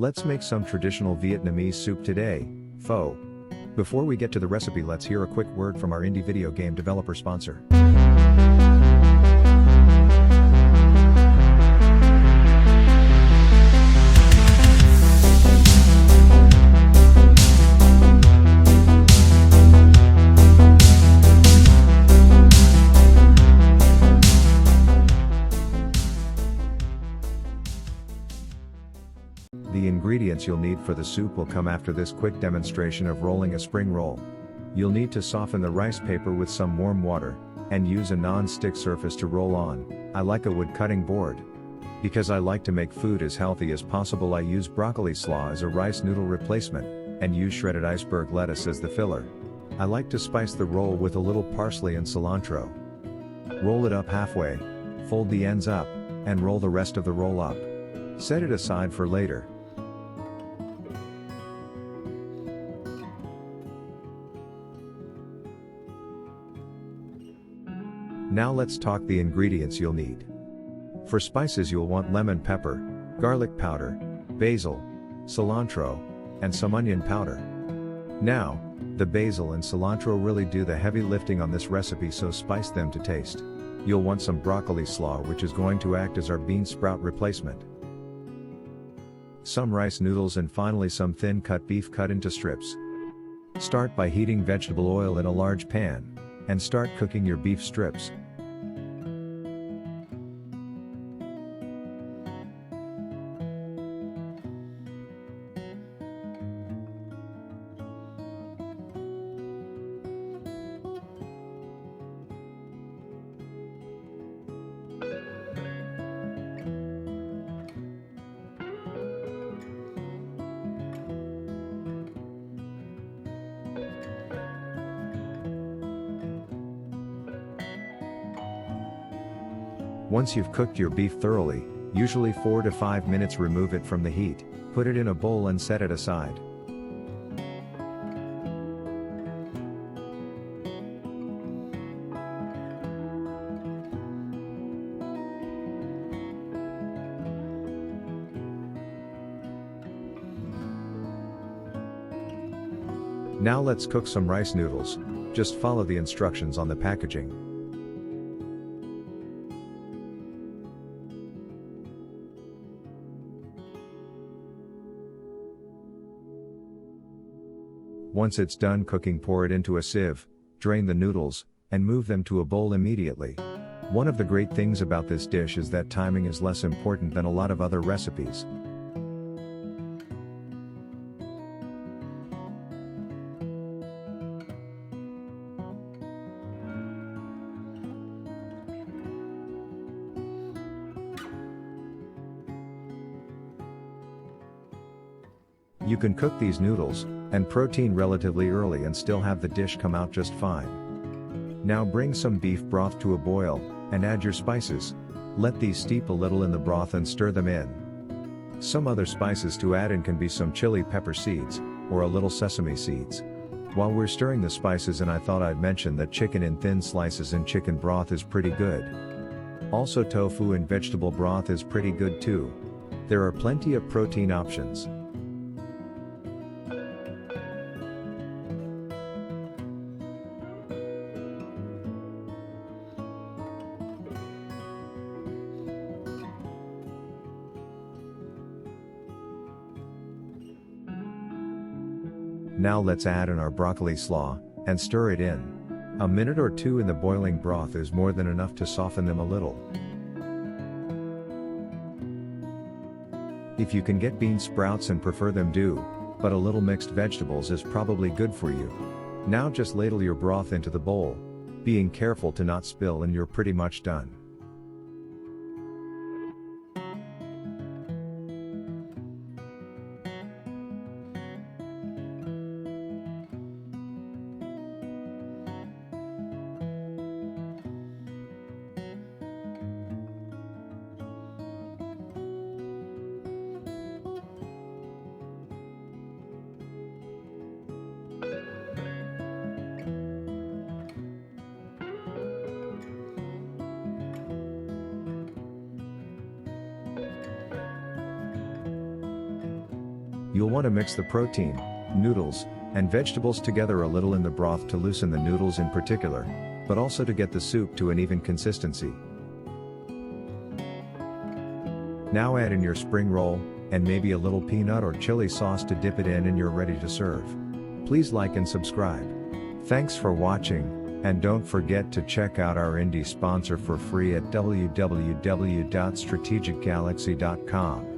Let's make some traditional Vietnamese soup today, pho. Before we get to the recipe, let's hear a quick word from our indie video game developer sponsor. The ingredients you'll need for the soup will come after this quick demonstration of rolling a spring roll. You'll need to soften the rice paper with some warm water, and use a non-stick surface to roll on. I like a wood cutting board. Because I like to make food as healthy as possible, I use broccoli slaw as a rice noodle replacement, and use shredded iceberg lettuce as the filler. I like to spice the roll with a little parsley and cilantro. Roll it up halfway, fold the ends up, and roll the rest of the roll up. Set it aside for later. Now let's talk the ingredients you'll need. For spices you'll want lemon pepper, garlic powder, basil, cilantro, and some onion powder. Now, the basil and cilantro really do the heavy lifting on this recipe, so spice them to taste. You'll want some broccoli slaw, which is going to act as our bean sprout replacement. Some rice noodles, and finally some thin cut beef cut into strips. Start by heating vegetable oil in a large pan, and start cooking your beef strips. Once you've cooked your beef thoroughly, usually 4 to 5 minutes, remove it from the heat, put it in a bowl and set it aside. Now let's cook some rice noodles. Just follow the instructions on the packaging. Once it's done cooking, pour it into a sieve, drain the noodles, and move them to a bowl immediately. One of the great things about this dish is that timing is less important than a lot of other recipes. You can cook these noodles and protein relatively early and still have the dish come out just fine. Now bring some beef broth to a boil, and add your spices. Let these steep a little in the broth and stir them in. Some other spices to add in can be some chili pepper seeds, or a little sesame seeds. While we're stirring the spices, and I thought I'd mention that chicken in thin slices in chicken broth is pretty good. Also, tofu in vegetable broth is pretty good too. There are plenty of protein options. Now let's add in our broccoli slaw, and stir it in. A minute or two in the boiling broth is more than enough to soften them a little. If you can get bean sprouts and prefer them, do, but a little mixed vegetables is probably good for you. Now just ladle your broth into the bowl, being careful to not spill, and you're pretty much done. You'll want to mix the protein, noodles, and vegetables together a little in the broth to loosen the noodles in particular, but also to get the soup to an even consistency. Now add in your spring roll, and maybe a little peanut or chili sauce to dip it in, and you're ready to serve. Please like and subscribe. Thanks for watching, and don't forget to check out our indie sponsor for free at www.strategiggalaxy.com.